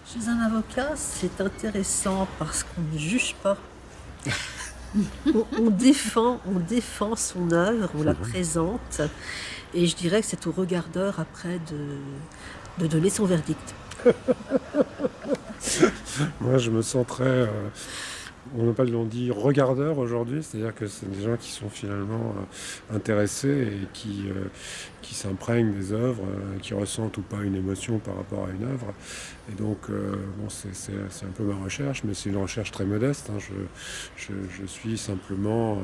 Chez un avocat, c'est intéressant parce qu'on ne juge pas. On défend son œuvre, on la présente, et je dirais que c'est au regardeur après de donner son verdict. Moi, je me sens très, on dit regardeurs aujourd'hui, c'est-à-dire que c'est des gens qui sont finalement intéressés et qui s'imprègnent des œuvres, qui ressentent ou pas une émotion par rapport à une œuvre. Et donc, c'est un peu ma recherche, mais c'est une recherche très modeste, hein. Je suis simplement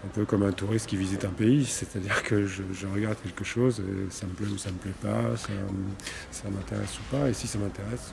un peu comme un touriste qui visite un pays, c'est-à-dire que je regarde quelque chose et ça me plaît ou ça me plaît pas, ça m'intéresse ou pas, et si ça m'intéresse...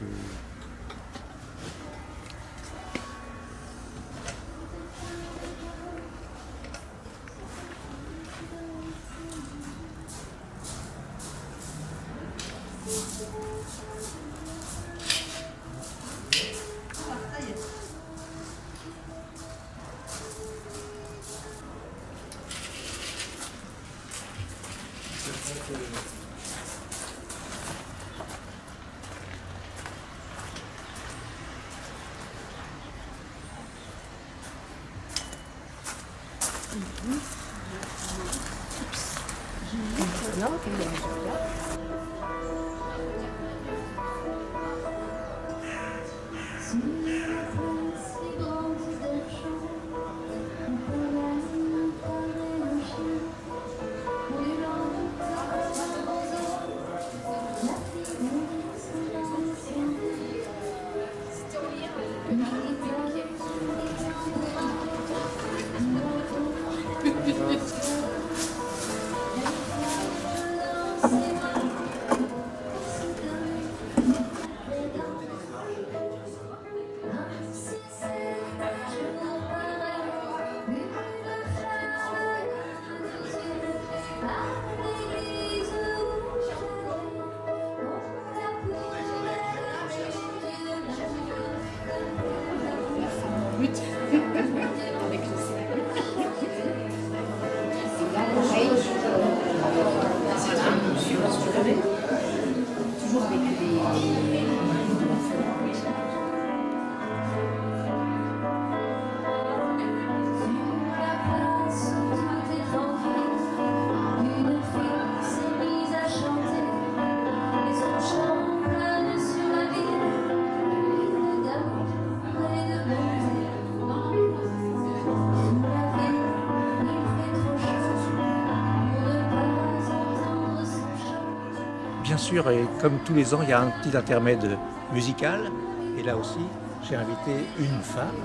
Bien sûr, et comme tous les ans, il y a un petit intermède musical. Et là aussi, j'ai invité une femme,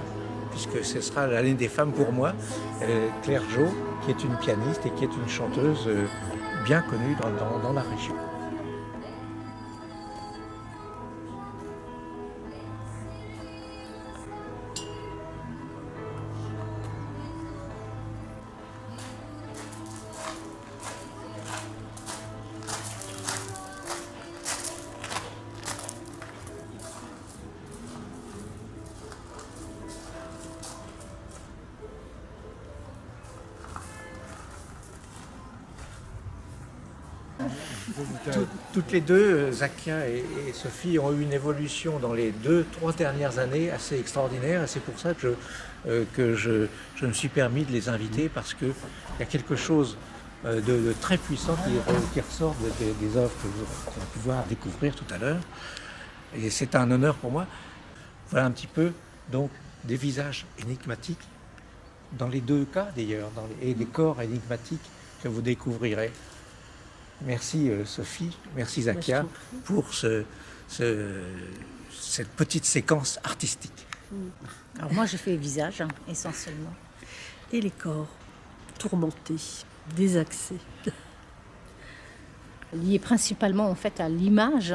puisque ce sera l'année des femmes pour moi, Claire Jo, qui est une pianiste et qui est une chanteuse bien connue dans la région. Toutes les deux, Zakia et Sophie, ont eu une évolution dans les 2-3 dernières années assez extraordinaire. Et c'est pour ça que je me suis permis de les inviter, parce qu'il y a quelque chose de très puissant qui ressort des œuvres que vous allez pouvoir découvrir tout à l'heure. Et c'est un honneur pour moi. Voilà un petit peu donc des visages énigmatiques, dans les deux cas d'ailleurs, et des corps énigmatiques que vous découvrirez. Merci Sophie, merci Zakia pour cette petite séquence artistique. Alors moi je fais les visages essentiellement. Et les corps tourmentés, désaxés. Lié principalement en fait à l'image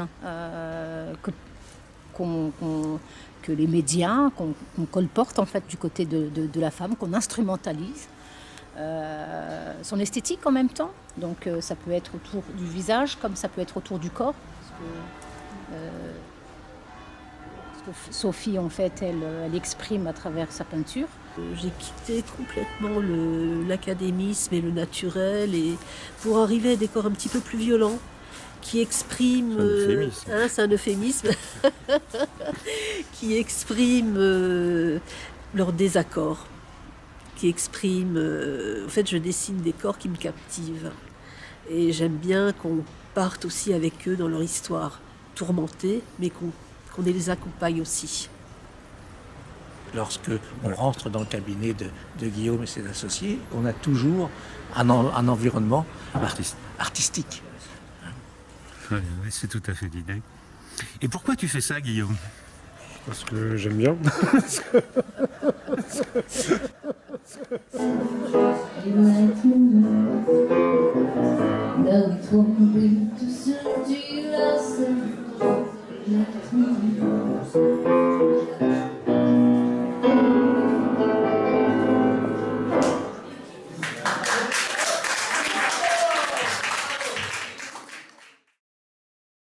que les médias, qu'on colporte en fait du côté de la femme, qu'on instrumentalise. Son esthétique en même temps, donc ça peut être autour du visage comme ça peut être autour du corps, parce que Sophie en fait elle exprime à travers sa peinture J'ai quitté complètement l'académisme et le naturel et pour arriver à des corps un petit peu plus violents qui expriment... C'est un euphémisme. Qui expriment leur désaccord. Qui expriment... en fait, je dessine des corps qui me captivent. Et j'aime bien qu'on parte aussi avec eux dans leur histoire tourmentée, mais qu'on les accompagne aussi. Lorsque on rentre dans le cabinet de Guillaume et ses associés, on a toujours un environnement artistique. Oui, c'est tout à fait l'idée. Et pourquoi tu fais ça, Guillaume? Parce que j'aime bien. Trop compris.